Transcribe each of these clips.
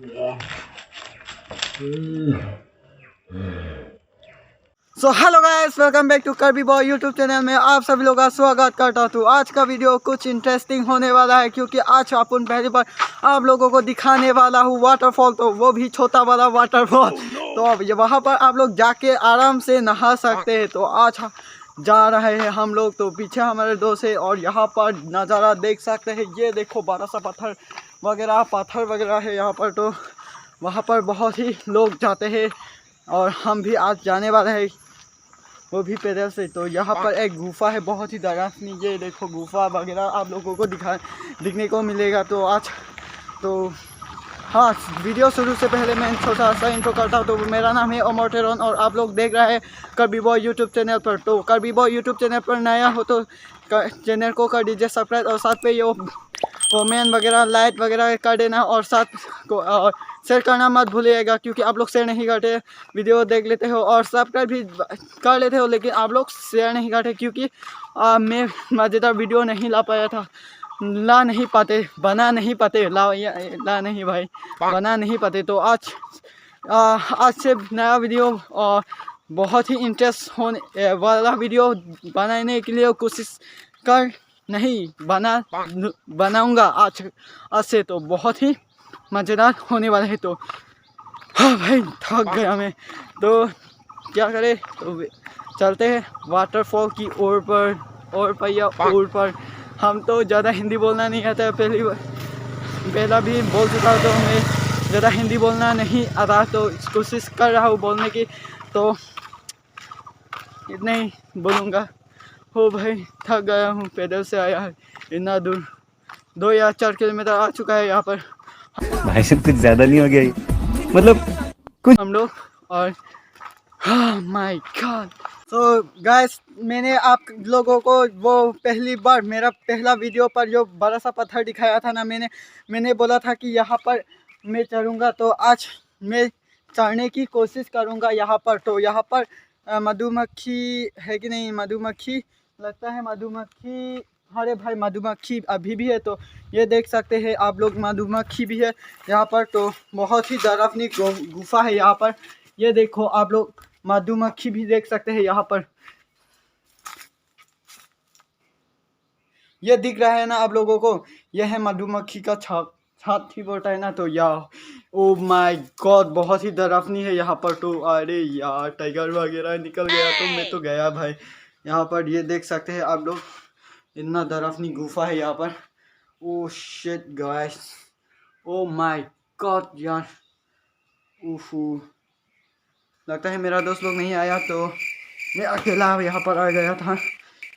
So hello guys, welcome back to Kirby Boy YouTube channel में आप सभी लोगों का स्वागत करता हूँ। आज का वीडियो कुछ इंटरेस्टिंग होने वाला है क्योंकि आज अपन पहली बार आप लोगों को दिखाने वाला हूँ वाटरफॉल, तो वो भी छोटा वाला वाटरफॉल। तो अब वहाँ पर आप लोग जाके आराम से नहा सकते हैं। तो आज जा रहे हैं हम लोग, तो पीछे हमारे दोस्त है और यहाँ पर नज़ारा देख सकते हैं। ये देखो बड़ा सा पत्थर वगैरह है यहाँ पर। तो वहाँ पर बहुत ही लोग जाते हैं और हम भी आज जाने वाले हैं, वो भी पैदल से। तो यहाँ पर एक गुफा है बहुत ही डरावनी। ये देखो गुफा वगैरह आप लोगों को दिखने को मिलेगा। तो आज तो हाँ, वीडियो शुरू से पहले मैं छोटा सा इंट्रो करता हूँ। तो मेरा नाम है ओमोटेरन और आप लोग देख रहे हैं कर्बी बॉय यूट्यूब चैनल पर। तो कर्बी बॉय यूट्यूब चैनल पर नया हो तो चैनल को कर दीजिए सब्सक्राइब और साथ पे ये कमेंट वगैरह लाइक वगैरह कर देना और साथ को और शेयर करना मत भूलिएगा, क्योंकि आप लोग शेयर नहीं करते, वीडियो देख लेते हो और सब्सक्राइब भी कर लेते हो, लेकिन आप लोग शेयर नहीं करते क्योंकि मैं मज़ेदार वीडियो नहीं बना नहीं पाते। तो आज से नया वीडियो बहुत ही इंटरेस्ट होने वाला वीडियो बनाने के लिए कोशिश बनाऊंगा आज से। तो बहुत ही मज़ेदार होने वाला है। तो हाँ भाई, थक गया मैं, तो क्या करें, तो चलते हैं वाटरफॉल की ओर पर। हम तो ज़्यादा हिंदी बोलना नहीं आता है, पहला भी बोल चुका, तो मैं ज़्यादा हिंदी बोलना नहीं आता, तो कोशिश कर रहा हूँ बोलने की। तो इतना ही बोलूँगा। हो भाई, थक गया हूँ, पैदल से आया है इतना दूर, 2 या 4 किलोमीटर आ चुका है यहाँ पर। भाई साहब कुछ ज़्यादा नहीं हो गया ये? मतलब कुछ हम लोग और माय गॉड। तो गाइस, मैंने आप लोगों को वो पहली बार मेरा पहला वीडियो पर जो बड़ा सा पत्थर दिखाया था ना, मैंने बोला था कि यहाँ पर मैं चढ़ूँगा। तो आज मैं चढ़ने की कोशिश करूँगा यहाँ पर। तो यहाँ पर मधुमक्खी है कि नहीं, मधुमक्खी लगता है, मधुमक्खी, अरे भाई मधुमक्खी अभी भी है। तो ये देख सकते हैं आप लोग, मधुमक्खी भी है यहाँ पर। तो बहुत ही डरावनी गुफा है यहाँ पर। ये देखो आप लोग, मधुमक्खी भी देख सकते हैं यहाँ पर। ये दिख रहा है ना आप लोगों को, यह है मधुमक्खी का छाती बोलता है ना। तो यार, ओ माय गॉड, बहुत ही डरावनी है यहाँ पर। तो अरे यार, टाइगर वगैरह निकल गया तो मैं तो गया भाई। यहाँ पर ये देख सकते हैं आप लोग, इतना डरावनी गुफा है यहाँ पर। Oh shit guys, O my God यार, उफू, लगता है मेरा दोस्त लोग नहीं आया तो मैं अकेला यहाँ पर आ गया था।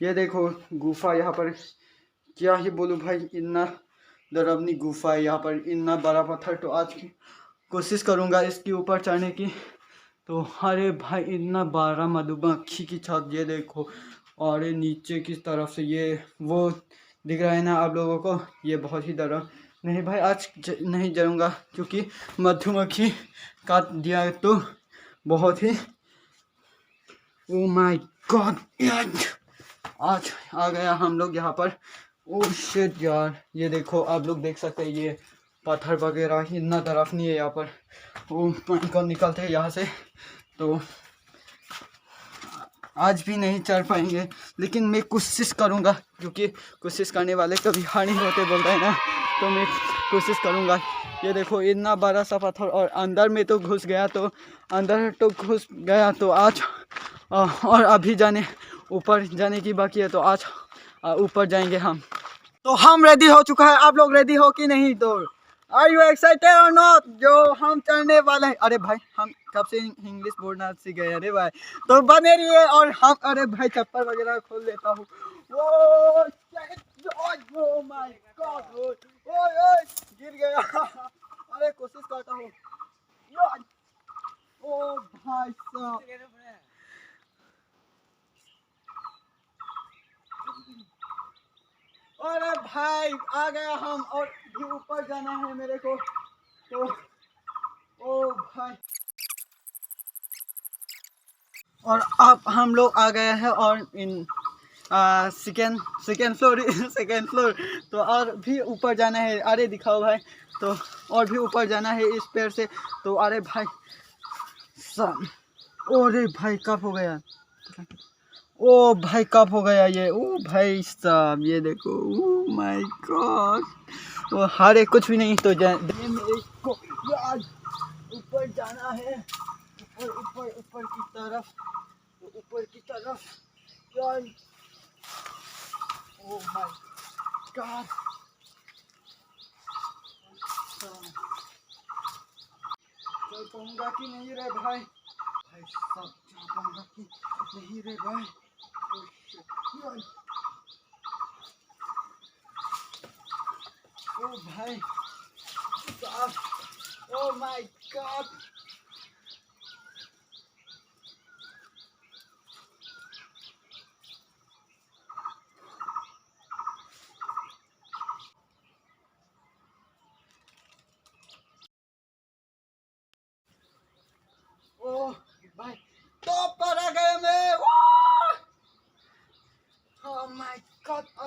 ये देखो गुफा यहाँ पर, क्या ही बोलूँ भाई, इतना डरावनी गुफा है यहाँ पर, इतना बड़ा पत्थर। तो आज की कोशिश करूँगा इसके ऊपर चढ़ने की। तो अरे भाई, इतना बड़ा मधुमक्खी की छत, ये देखो, और ये नीचे की तरफ से ये वो दिख रहा है ना आप लोगों को, ये बहुत ही डरा नहीं भाई, आज नहीं जरूँगा क्योंकि मधुमक्खी काट दिया तो बहुत ही, ओ माय गॉड, आज आ गया हम लोग यहाँ पर। ओ शिट यार, ये देखो आप लोग देख सकते हैं, ये पत्थर वगैरह इतना डरावनी है यहाँ पर। वो निकलते हैं यहाँ से। तो आज भी नहीं चढ़ पाएंगे, लेकिन मैं कोशिश करूँगा, क्योंकि कोशिश करने वाले कभी हार नहीं होते बोलता है ना। तो मैं कोशिश करूँगा। ये देखो इतना बड़ा सा पत्थर, और अंदर में तो घुस गया, तो आज और अभी ऊपर जाने की बाकी है। तो आज ऊपर जाएंगे हम। तो हम रेडी हो चुका है, आप लोग रेडी हो कि नहीं? तो आर यू एक्साइटेड और नॉट, जो हम चढ़ने वाले हैं? अरे भाई, हम कब से इंग्लिश बोलना सीख गए? अरे भाई, तो बने रहिए। और हम, अरे भाई चप्पल वगैरह खोल लेता हूँ। ओ माय गॉड, ओए गिर गया। अरे कोशिश करता हूँ। ओ भाई साहब, अरे भाई आ गया हम, और भी ऊपर जाना है मेरे को। तो ओ भाई, और अब हम लोग आ गए हैं, और second second floor second floor. तो और भी ऊपर जाना है। अरे दिखाओ भाई। तो और भी ऊपर जाना है इस पेड़ से। तो अरे भाई साहब, अरे भाई कब हो गया? ओ भाई कब हो गया ये? ओ भाई साहब ये देखो, ओ माय गॉड। वो हारे कुछ भी नहीं। तो मेरे को यार ऊपर जाना है, ऊपर ऊपर ऊपर की तरफ, तो ऊपर की तरफ यार। ओ माय गॉड, चल पाऊंगा कि नहीं रे भाई? भाई सब चल पाऊंगा कि नहीं रे भाई? ओ शिट यार, ओ भाई साहब, ओ माय गॉड। ओ भाई तो पर आ गए मैं। Oh my God. Oh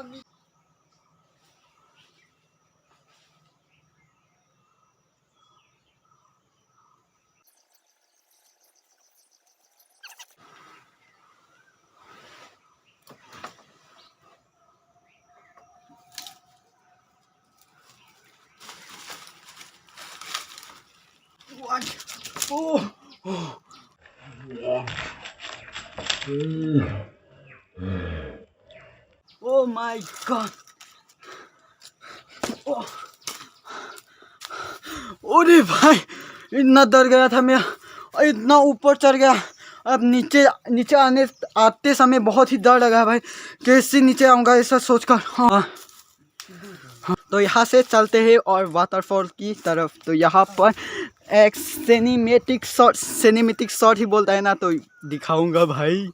oh my God. अरे भाई इतना डर गया था मैं, इतना ऊपर चढ़ गया। अब नीचे नीचे आते समय बहुत ही डर लगा भाई, कैसे नीचे आऊँगा ऐसा सोचकर। हाँ तो यहाँ से चलते हैं और वाटरफॉल की तरफ। तो यहाँ पर एक सिनेमेटिक शॉट ही बोलता है ना, तो दिखाऊंगा भाई।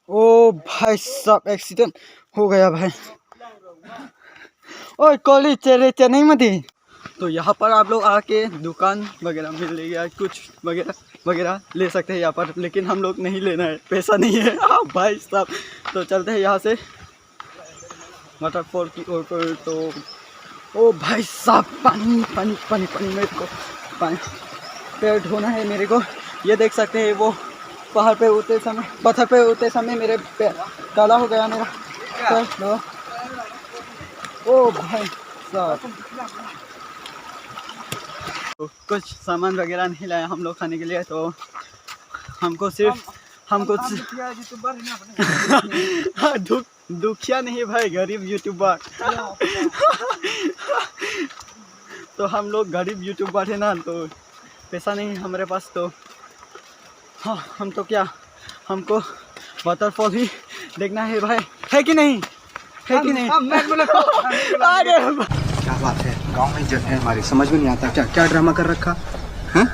ओ भाई साहब एक्सीडेंट हो गया भाई। ओए कॉलेज चले नहीं मती। तो यहाँ पर आप लोग आके दुकान वगैरह मिल रही है, कुछ वगैरह वगैरह ले सकते हैं यहाँ पर, लेकिन हम लोग नहीं लेना है, पैसा नहीं है। हाँ भाई साहब। तो चलते हैं यहाँ से वाटरफॉल की ओर पर। तो ओ भाई साहब पानी पानी पानी पानी, मेरे को पानी पैर धोना है मेरे को। ये देख सकते हैं वो पहाड़ पे उतरते समय, पत्थर पे उतरते समय मेरे पैर काला हो गया मेरा पैर। ओ भाई साहब तो कुछ सामान वगैरह नहीं लाया हम लोग खाने के लिए। तो हमको सिर्फ दुखिया नहीं भाई, गरीब यूट्यूबर। तो हम लोग गरीब यूट्यूबर है ना, तो पैसा नहीं हमारे पास। तो हाँ हम तो क्या, हमको वाटरफॉल ही देखना है भाई, है कि नहीं? है कि नहीं? अरे क्या बात है, गांव में इज्जत है हमारी, समझ में नहीं आता क्या क्या ड्रामा कर रखा है।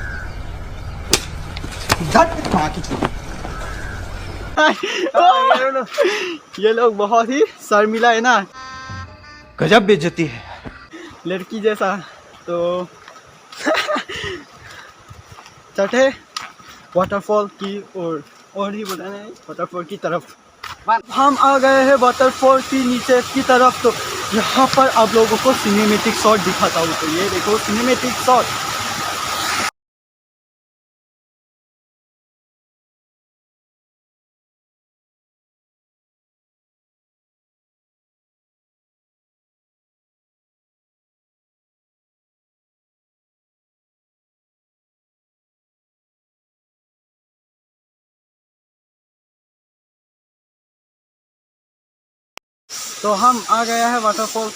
ये लोग बहुत ही शर्मिला है ना, गजब बेइज्जती है लड़की जैसा। तो चढ़े वाटरफॉल की ओर, और ही बताना है वाटरफॉल की तरफ। हम आ गए हैं वाटरफॉल की नीचे की तरफ। तो यहाँ पर आप लोगों को सिनेमेटिक शॉट दिखाता हूँ। तो ये देखो सिनेमेटिक शॉट। तो हम आ गया है वाटरफॉल।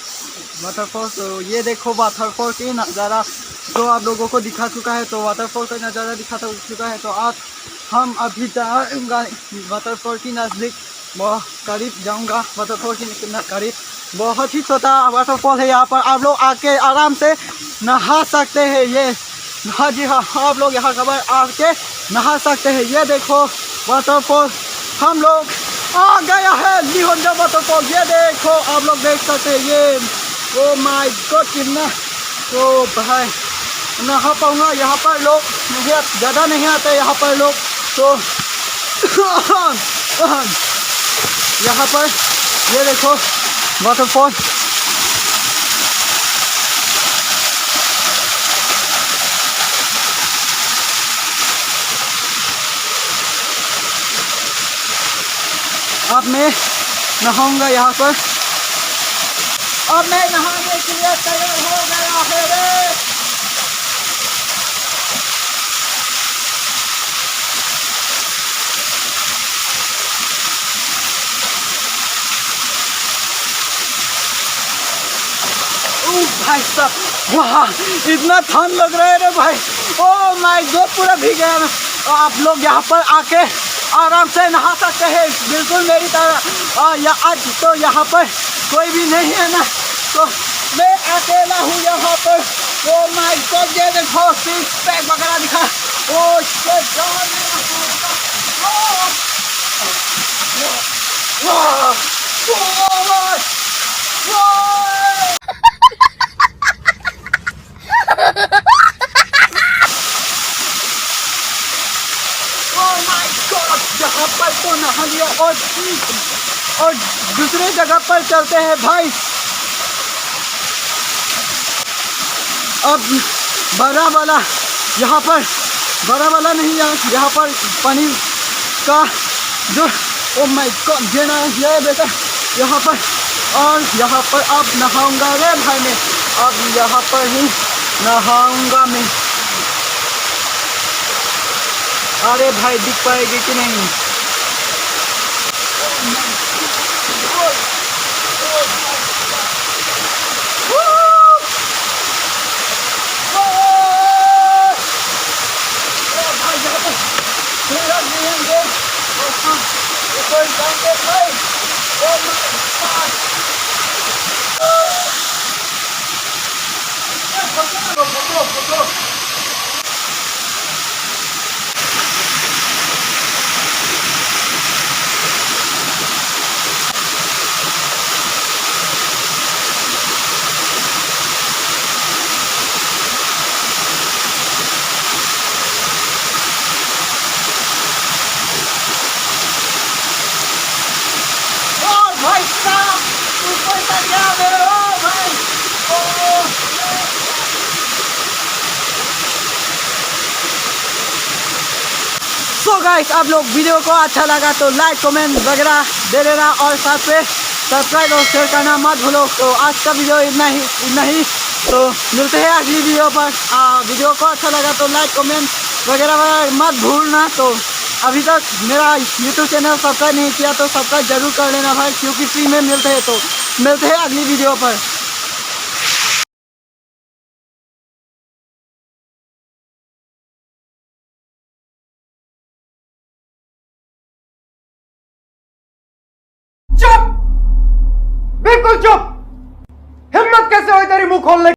तो ये देखो वाटरफॉल की नज़ारा जो आप लोगों को दिखा चुका है। तो वाटरफॉल का नज़ारा दिखा चुका है। तो आज हम अभी जाऊँगा वाटरफॉल की नज़दीक, बहुत करीब जाऊँगा वाटरफॉल की करीब। बहुत ही छोटा वाटरफॉल है, यहाँ पर आप लोग आके आराम से नहा सकते हैं। ये हाँ जी हाँ, आप लोग यहाँ कबर आके नहा सकते हैं। ये देखो वाटरफॉल, हम लोग आ गया है लिहोंडा वाटरफॉल। ये देखो आप लोग देख सकते हैं ये। ओ माय गॉड कितना तो भाई नहा पाऊँगा। यहाँ पर लोग नहीं, ज़्यादा नहीं आते यहाँ पर लोग तो यहाँ पर ये देखो वाटरफॉल। अब मैं नहाऊंगा यहाँ पर। अब मैं नहाने के लिए तैयार हो गया है रे। भाई साहब वाह, इतना ठंड लग रहा है रे भाई। ओ माय गॉड पूरा भीग गया मैं। आप लोग यहाँ पर आके आराम से नहा सकते हैं बिल्कुल मेरी तरह। या आज तो यहाँ पर कोई भी नहीं है ना, तो मैं अकेला हूँ यहाँ पर। ओ माय गॉड ये देखो सिक्स पैक वगैरह दिखा। ओ शिट यहाँ पर तो नहा लिया और दूसरे जगह पर चलते हैं भाई। अब बड़ा वाला यहाँ पर बड़ा वाला नहीं है, यहाँ पर पानी का जो ओ माय गॉड देना है बेटा यहाँ पर। और यहाँ पर अब नहाऊंगा रे भाई मैं। अब यहाँ पर ही नहाऊंगा मैं। अरे भाई दिख पाएगी कि नहीं? भाई साहब ऊपर तक जा रहे हो भाई। सो गाइस आप लोग वीडियो को अच्छा लगा तो लाइक कमेंट वगैरह दे देना और साथ में सब्सक्राइब और शेयर करना मत भूलो। तो आज का वीडियो इतना ही तो मिलते हैं अगली वीडियो पर। वीडियो को अच्छा लगा तो लाइक कमेंट वगैरह मत भूलना। तो अभी तक मेरा यूट्यूब चैनल सब्सक्राइब नहीं किया तो सब्सक्राइब जरूर कर लेना भाई, क्योंकि फ्री में मिलते हैं। तो मिलते हैं अगली वीडियो पर। चुप, बिल्कुल चुप। हिम्मत कैसे हुई तेरी मुंह खोलने